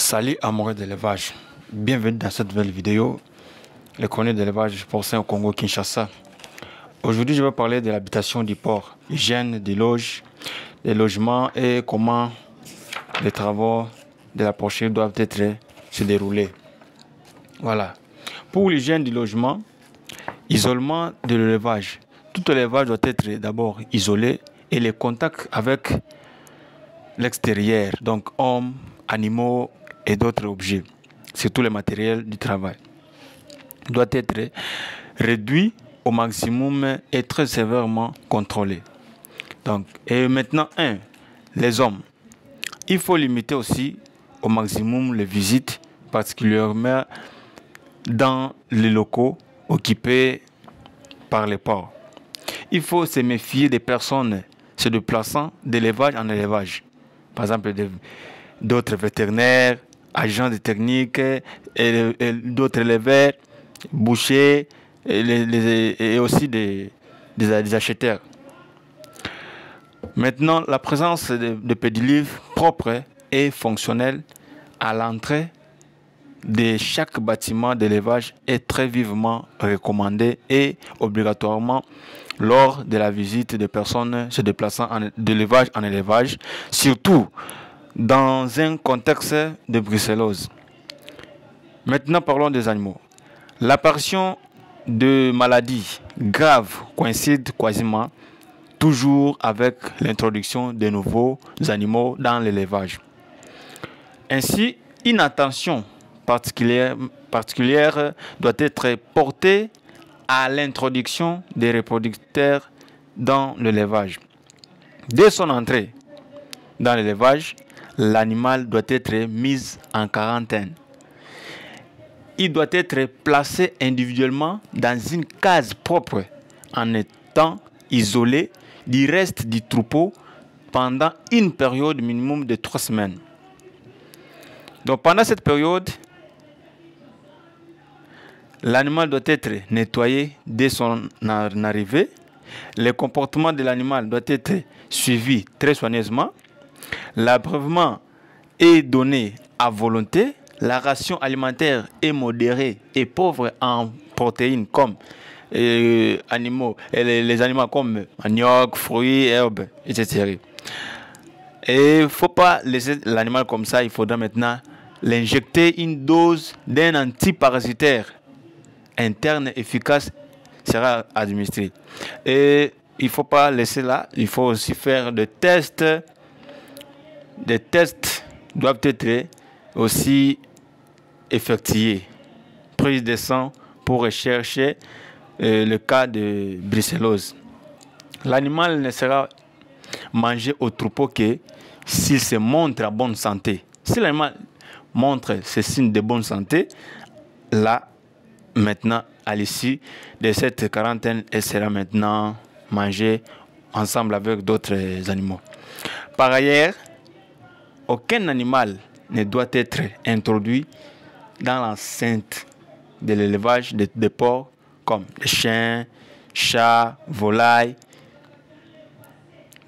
Salut amoureux d'élevage, bienvenue dans cette nouvelle vidéo, les chroniques d'élevage porcin au Congo-Kinshasa. Aujourd'hui, je vais parler de l'habitation du porc, l'hygiène des loges, des logements et comment les travaux de la porcherie doivent se dérouler. Voilà. Pour l'hygiène du logement, isolement de l'élevage. Tout élevage doit être d'abord isolé et les contacts avec l'extérieur, donc hommes, animaux et d'autres objets, surtout le matériel du travail, doit être réduit au maximum et très sévèrement contrôlé. Donc, et maintenant, les hommes. Il faut limiter aussi au maximum les visites, particulièrement dans les locaux occupés par les porcs. Il faut se méfier des personnes se déplaçant d'élevage en élevage. Par exemple, d'autres vétérinaires, agents de technique, et d'autres éleveurs, bouchers, et aussi des acheteurs. Maintenant, la présence de pédilivres propres et fonctionnels à l'entrée de chaque bâtiment d'élevage est très vivement recommandée et obligatoirement lors de la visite de personnes se déplaçant d'élevage en élevage, surtout dans un contexte de brucellose. Maintenant, parlons des animaux. L'apparition de maladies graves coïncide quasiment toujours avec l'introduction de nouveaux animaux dans l'élevage. Ainsi, une attention particulière doit être portée à l'introduction des reproducteurs dans l'élevage. Dès son entrée dans l'élevage, l'animal doit être mis en quarantaine. Il doit être placé individuellement dans une case propre en étant isolé du reste du troupeau pendant une période minimum de 3 semaines. Donc pendant cette période, l'animal doit être nettoyé dès son arrivée. Le comportement de l'animal doit être suivi très soigneusement. L'abreuvement est donné à volonté. La ration alimentaire est modérée et pauvre en protéines comme les animaux comme manioc, fruits, herbes, etc. Et il ne faut pas laisser l'animal comme ça. Il faudra maintenant l'injecter une dose d'un antiparasitaire interne efficace sera administré. Et il ne faut pas laisser là. Il faut aussi faire des tests. Des tests doivent être aussi effectués. Prise de sang pour rechercher le cas de brucellose. L'animal ne sera mangé au troupeau que s'il se montre en bonne santé. Si l'animal montre ces signes de bonne santé, là, maintenant, à l'issue de cette quarantaine, elle sera maintenant mangée ensemble avec d'autres animaux. Par ailleurs, aucun animal ne doit être introduit dans l'enceinte de l'élevage des porcs comme les chiens, chats, volailles.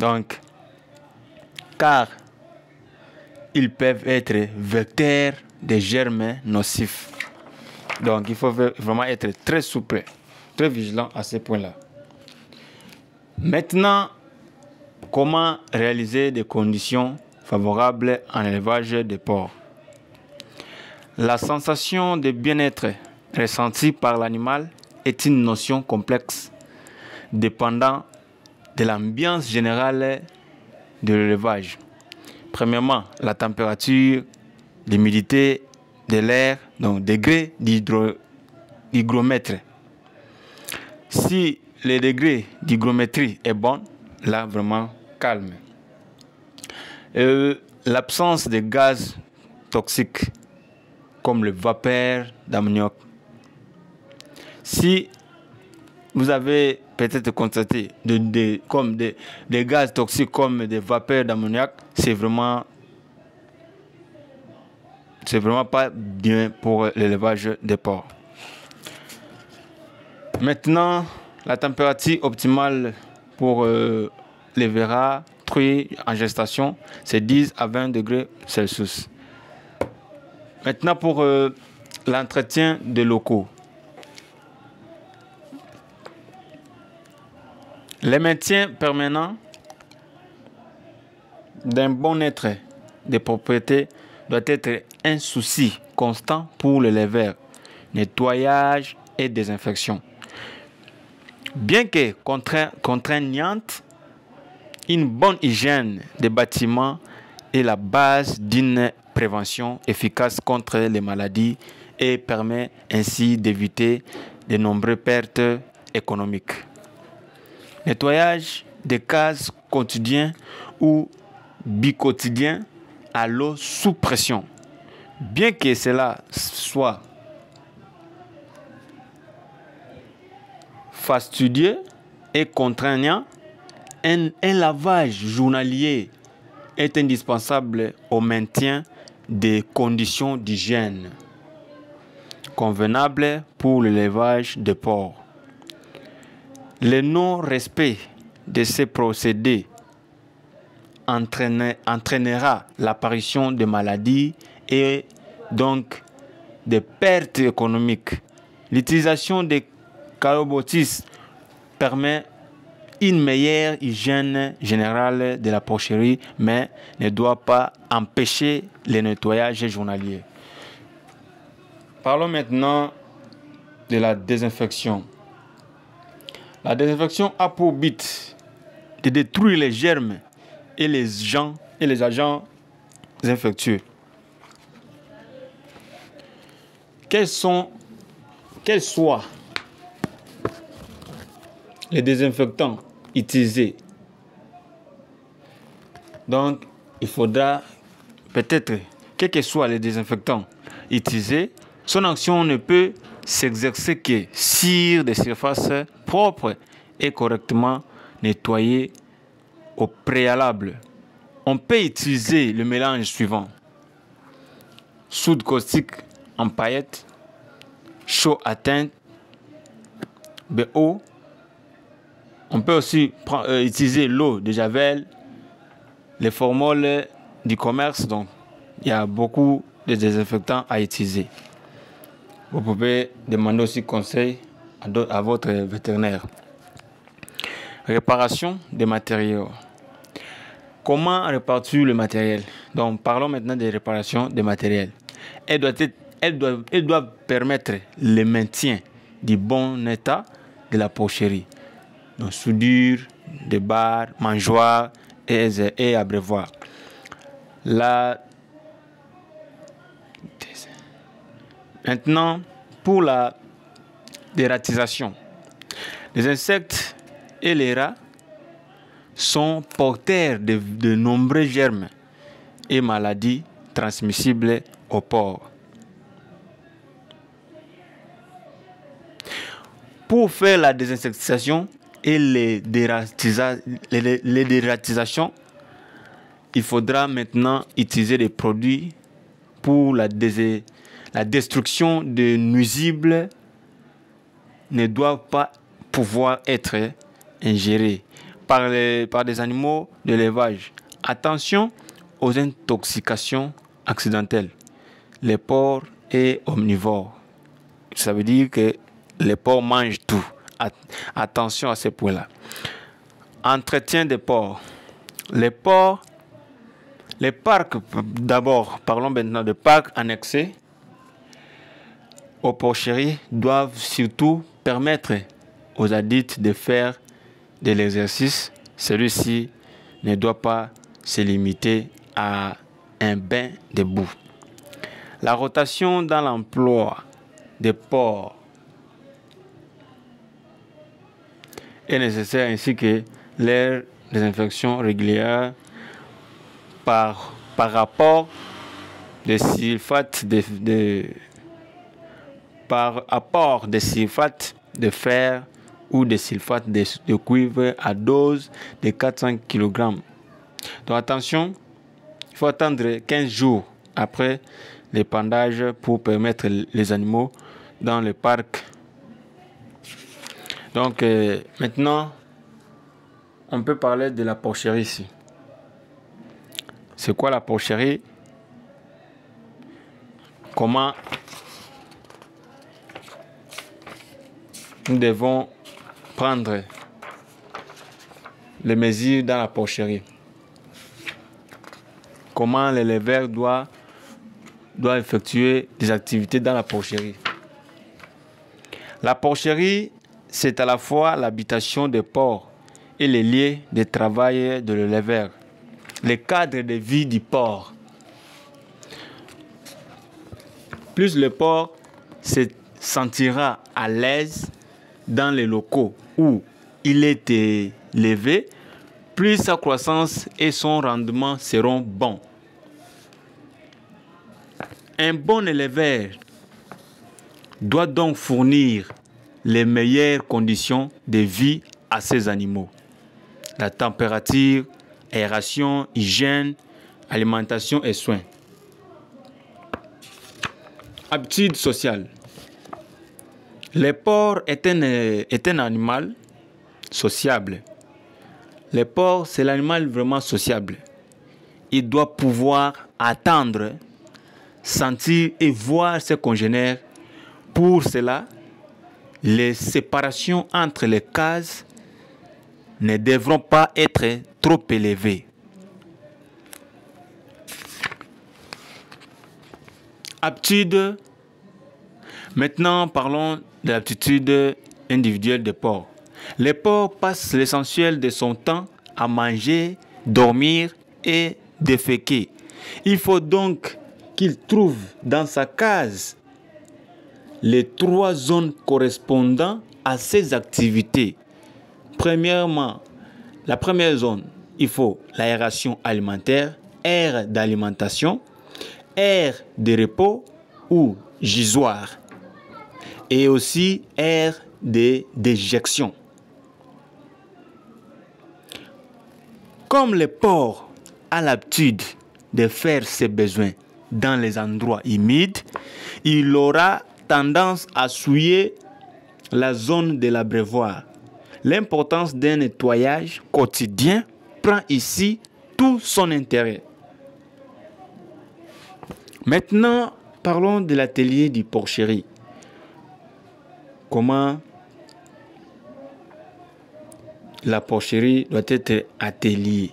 Donc, car ils peuvent être vecteurs de germes nocifs. Donc, il faut vraiment être très souple, très vigilant à ce point-là. Maintenant, comment réaliser des conditions favorables en élevage des porcs? La sensation de bien-être ressentie par l'animal est une notion complexe, dépendant de l'ambiance générale de l'élevage. Premièrement, la température, l'humidité de l'air, donc degré d'hygromètre. Si le degré d'hygrométrie est bon, là vraiment calme. L'absence de gaz toxiques comme le vapeur d'ammoniac. Si vous avez peut-être constaté des gaz toxiques comme des vapeurs d'ammoniac, c'est vraiment pas bien pour l'élevage des porcs. Maintenant, la température optimale pour les verras truies en gestation, c'est 10 à 20 degrés Celsius. Maintenant, pour l'entretien des locaux. Le maintien permanent d'un bon être des propriétés doit être un souci constant pour l'éleveur. Nettoyage et désinfection. Bien que contraignante, une bonne hygiène des bâtiments est la base d'une prévention efficace contre les maladies et permet ainsi d'éviter de nombreuses pertes économiques. Nettoyage des cases quotidiens ou biquotidiens à l'eau sous pression. Bien que cela soit fastidieux et contraignant, un lavage journalier est indispensable au maintien des conditions d'hygiène convenables pour l'élevage de porcs. Le non-respect de ces procédés entraînera l'apparition de maladies et donc des pertes économiques. L'utilisation des calobotis permet une meilleure hygiène générale de la porcherie, mais ne doit pas empêcher le nettoyage journalier. Parlons maintenant de la désinfection. La désinfection a pour but de détruire les germes et les agents infectieux. Quels soient les désinfectants utilisés? Donc, il faudra peut-être, quels que soient les désinfectants utilisés, son action ne peut s'exercer que sur des surfaces propres et correctement nettoyées au préalable. On peut utiliser le mélange suivant: soude caustique en paillettes, chaud à teinte, BO. On peut aussi utiliser l'eau de Javel, les formules du commerce. Donc, il y a beaucoup de désinfectants à utiliser. Vous pouvez demander aussi conseil à votre vétérinaire. Réparation des matériaux. Comment réparer le matériel? Donc, parlons maintenant des réparations des matériels. Elle doit permettre le maintien du bon état de la porcherie. Donc, soudure, des barres, mangeoires et abreuvoirs. Maintenant, pour la dératisation. Les insectes et les rats sont porteurs de nombreux germes et maladies transmissibles aux porcs. Pour faire la désinsectisation et les dératisations, il faudra maintenant utiliser des produits pour la destruction de nuisibles ne doivent pas pouvoir être ingérés par des animaux de l'élevage. Attention aux intoxications accidentelles. Les porcs est omnivore. Ça veut dire que les porcs mangent tout. Attention à ces points-là. Entretien des porcs. Les parcs, d'abord, parlons maintenant de parcs annexés aux porcheries, doivent surtout permettre aux adultes de faire de l'exercice. Celui-ci ne doit pas se limiter à un bain de boue. La rotation dans l'emploi des porcs est nécessaire, ainsi que leur désinfection régulière par rapport des sulfates par apport de sulfate de fer ou de sulfate de cuivre à dose de 400 kg. Donc attention, il faut attendre 15 jours après l'épandage pour permettre les animaux dans le parc. Donc maintenant, on peut parler de la porcherie ici. C'est quoi la porcherie? comment nous devons prendre les mesures dans la porcherie. Comment l'éleveur doit effectuer des activités dans la porcherie. La porcherie, c'est à la fois l'habitation des porcs et les lieux de travail de l'éleveur, le cadre de vie du porc. Plus le porc se sentira à l'aise dans les locaux où il est élevé, plus sa croissance et son rendement seront bons. Un bon éleveur doit donc fournir les meilleures conditions de vie à ses animaux. La température, aération, hygiène, alimentation et soins. Habitude sociale. Le porc est un animal sociable. Le porc, c'est l'animal vraiment sociable. Il doit pouvoir attendre, sentir et voir ses congénères. Pour cela, les séparations entre les cases ne devront pas être trop élevées. Aptitude. Maintenant, parlons de l'aptitude individuelle des porcs. Les porcs passent l'essentiel de son temps à manger, dormir et déféquer. Il faut donc qu'il trouve dans sa case les 3 zones correspondant à ses activités. Premièrement, la première zone, il faut l'aération alimentaire, aire d'alimentation, aire de repos ou gisoire, et aussi aire de déjection. Comme le porc a l'habitude de faire ses besoins dans les endroits humides, il aura tendance à souiller la zone de l'abreuvoir. L'importance d'un nettoyage quotidien prend ici tout son intérêt. Maintenant, parlons de l'atelier du porcherie. Comment la porcherie doit être ateliée.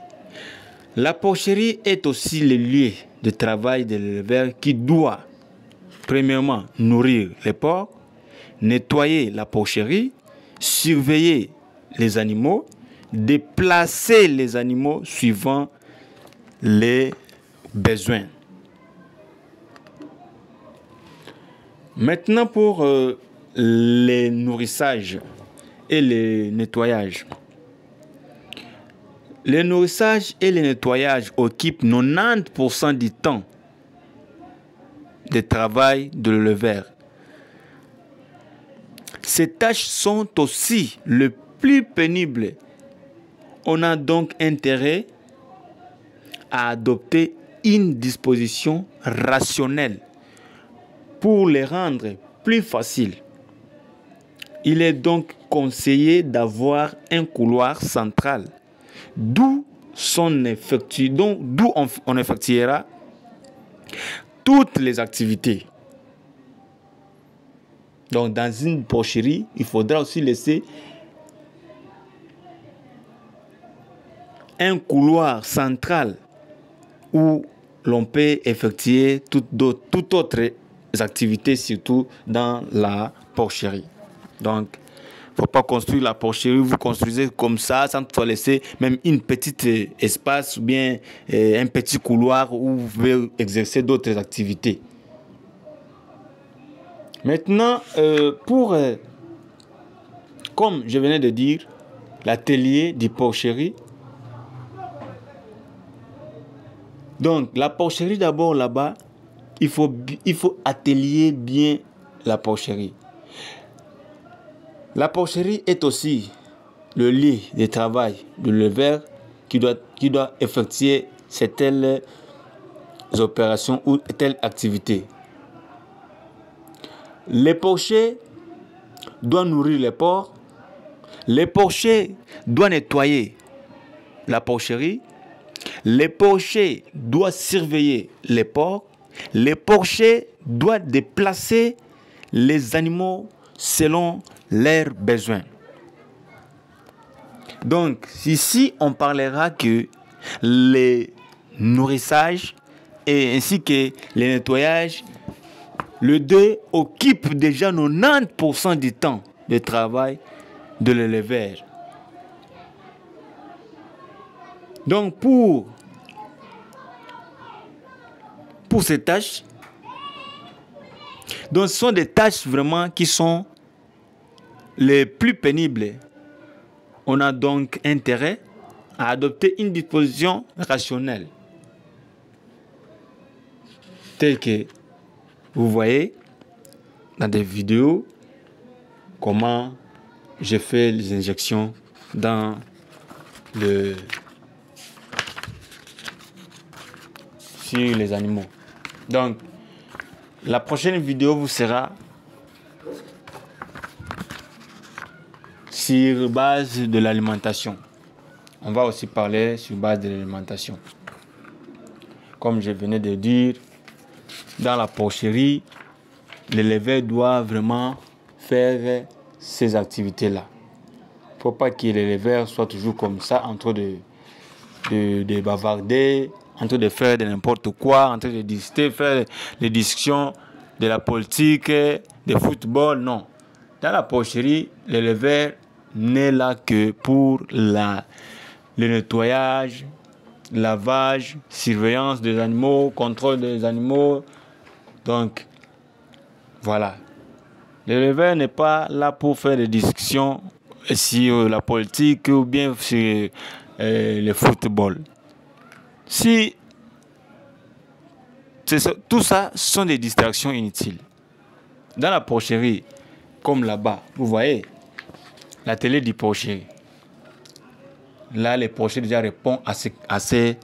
La porcherie est aussi le lieu de travail de l'éleveur qui doit, premièrement, nourrir les porcs, nettoyer la porcherie, surveiller les animaux, déplacer les animaux suivant les besoins. Maintenant, pour les nourrissages et le nettoyage. Le nourrissage et le nettoyage occupent 90% du temps de travail de l'éleveur. Ces tâches sont aussi les plus pénibles. On a donc intérêt à adopter une disposition rationnelle pour les rendre plus faciles. Il est donc conseillé d'avoir un couloir central d'où on effectuera toutes les activités. Donc, dans une porcherie, il faudra aussi laisser un couloir central où l'on peut effectuer toutes autres activités, surtout dans la porcherie. Donc, il ne faut pas construire la porcherie, vous construisez comme ça, sans laisser même une petite espace ou bien un petit couloir où vous pouvez exercer d'autres activités. Maintenant, comme je venais de dire, l'atelier de porcherie. Donc, la porcherie d'abord là-bas, il faut atelier bien la porcherie. La porcherie est aussi le lieu de travail de l'éleveur qui doit effectuer telles opérations ou telles activités. Les porchers doivent nourrir les porcs. Les porchers doivent nettoyer la porcherie. Les porchers doivent surveiller les porcs. les porchers doivent déplacer les animaux selon leurs besoins. Donc, ici, on parlera que les nourrissages et ainsi que les nettoyages, le 2 occupe déjà 90% du temps de travail de l'éleveur. Donc, pour ces tâches, donc ce sont des tâches vraiment qui sont les plus pénibles. On a donc intérêt à adopter une disposition rationnelle. Tel que vous voyez dans des vidéos comment je fais les injections sur les animaux. Donc, la prochaine vidéo vous sera sur base de l'alimentation. On va aussi parler sur base de l'alimentation. Comme je venais de dire, dans la porcherie, l'éleveur doit vraiment faire ces activités-là. Il ne faut pas que l'éleveur soit toujours comme ça, en train de bavarder, en train de faire de n'importe quoi, en train de discuter, faire les discussions de la politique, de football. Non. Dans la porcherie, l'éleveur n'est là que pour le nettoyage, lavage, surveillance des animaux, contrôle des animaux. Donc, voilà. L'éleveur n'est pas là pour faire des discussions sur la politique ou bien sur le football. Tout ça sont des distractions inutiles. Dans la porcherie, comme là-bas, vous voyez, la télé du porcher. Là, les porchers déjà répondent à ces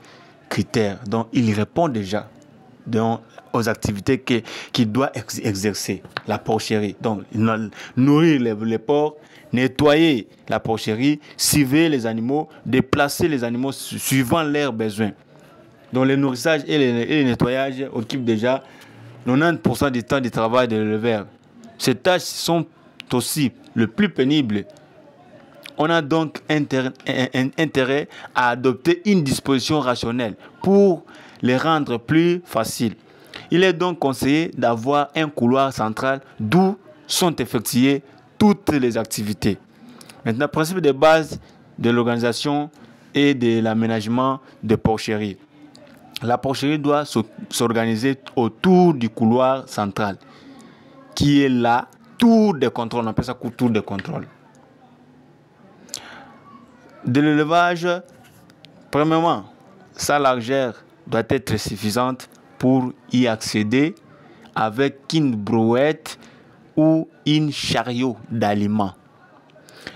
critères. Donc, il répond déjà aux activités qu'il doit exercer, la porcherie. Donc, nourrir les porcs, nettoyer la porcherie, surveiller les animaux, déplacer les animaux suivant leurs besoins. Donc, le nourrissage et le nettoyage occupent déjà 90% du temps du travail de l'éleveur. Ces tâches sont aussi les plus pénibles. On a donc intérêt à adopter une disposition rationnelle pour les rendre plus faciles. Il est donc conseillé d'avoir un couloir central d'où sont effectuées toutes les activités. Maintenant, principe de base de l'organisation et de l'aménagement de porcherie. La porcherie doit s'organiser autour du couloir central, qui est la tour de contrôle. On appelle ça tour de contrôle. De l'élevage, premièrement, sa largeur doit être suffisante pour y accéder avec une brouette ou une chariot d'aliments.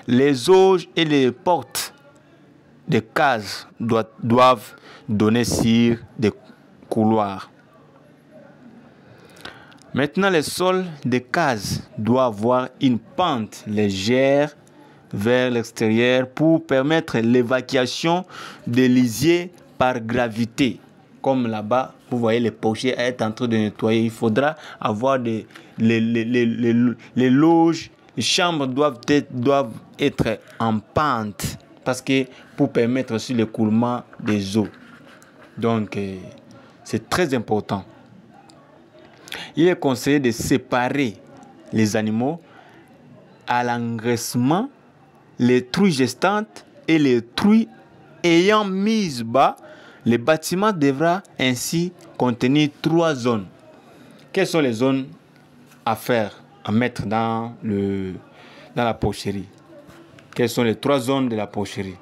Les auges et les portes des cases doivent donner sur des couloirs. Maintenant, le sol des cases doit avoir une pente légère vers l'extérieur pour permettre l'évacuation des lisiers par gravité. Comme là-bas, vous voyez les porchers être en train de nettoyer. Il faudra avoir les loges, les chambres doivent être en pente parce que pour permettre aussi l'écoulement des eaux. Donc, c'est très important. Il est conseillé de séparer les animaux à l'engraissement, les truies gestantes et les truies ayant mis bas. Le bâtiment devra ainsi contenir 3 zones. Quelles sont les zones à mettre dans la porcherie? Quelles sont les 3 zones de la porcherie?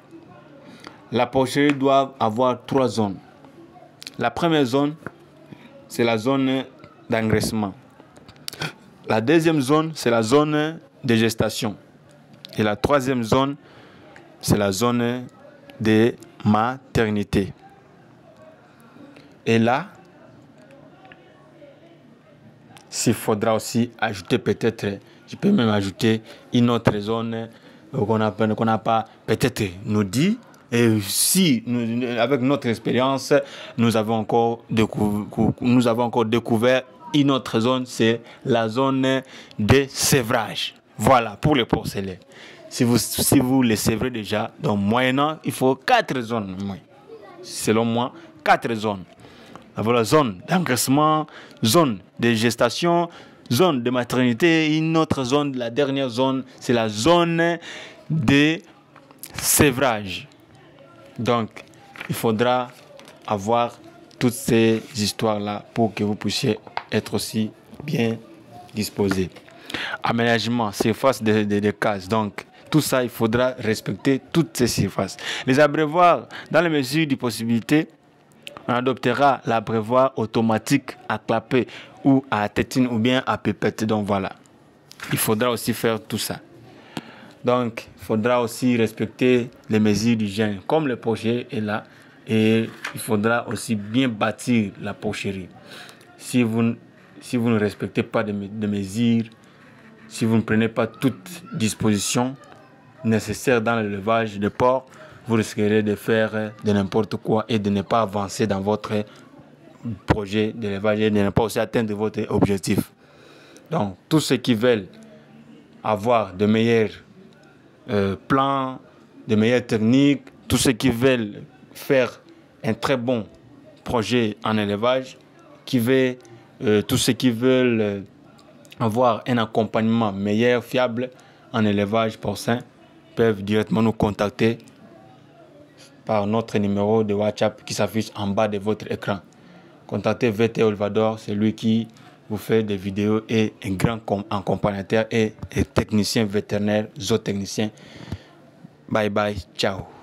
La porcherie doit avoir 3 zones. La première zone, c'est la zone d'engraissement. La deuxième zone, c'est la zone de gestation. Et la troisième zone, c'est la zone de maternité. Et là, s'il faudra aussi ajouter peut-être, je peux même ajouter une autre zone qu'on n'a pas peut-être nous dit, Et si, avec notre expérience, nous avons encore découvert une autre zone, c'est la zone de sévrage. Voilà, pour les porcelains. Si vous les sévrez déjà, donc moyennant, il faut 4 zones. Selon moi, 4 zones. La zone d'engraissement, zone de gestation, zone de maternité, une autre zone, la dernière zone, c'est la zone de sévrage. Donc, il faudra avoir toutes ces histoires-là pour que vous puissiez être aussi bien disposé. Aménagement, surface de cases. Donc, tout ça, il faudra respecter toutes ces surfaces. Les abreuvoirs, dans les mesures de possibilité, on adoptera l'abreuvoir automatique à clapet ou à tétine ou bien à pipette. Donc voilà, il faudra aussi faire tout ça. Donc, il faudra aussi respecter les mesures d'hygiène, comme le porcher est là. Et il faudra aussi bien bâtir la porcherie. Si vous ne respectez pas de mesures, si vous ne prenez pas toutes dispositions nécessaires dans l'élevage de porc, vous risquerez de faire de n'importe quoi et de ne pas avancer dans votre projet d'élevage et de ne pas aussi atteindre votre objectif. Donc, tous ceux qui veulent avoir de meilleurs plans, de meilleures techniques, tous ceux qui veulent faire un très bon projet en élevage, tous ceux qui veulent avoir un accompagnement meilleur, fiable en élevage porcin, peuvent directement nous contacter par notre numéro de WhatsApp qui s'affiche en bas de votre écran. Contactez VT Olvador, c'est lui qui vous fait des vidéos et un grand accompagnateur et technicien vétérinaire, zootechnicien. Bye bye, ciao.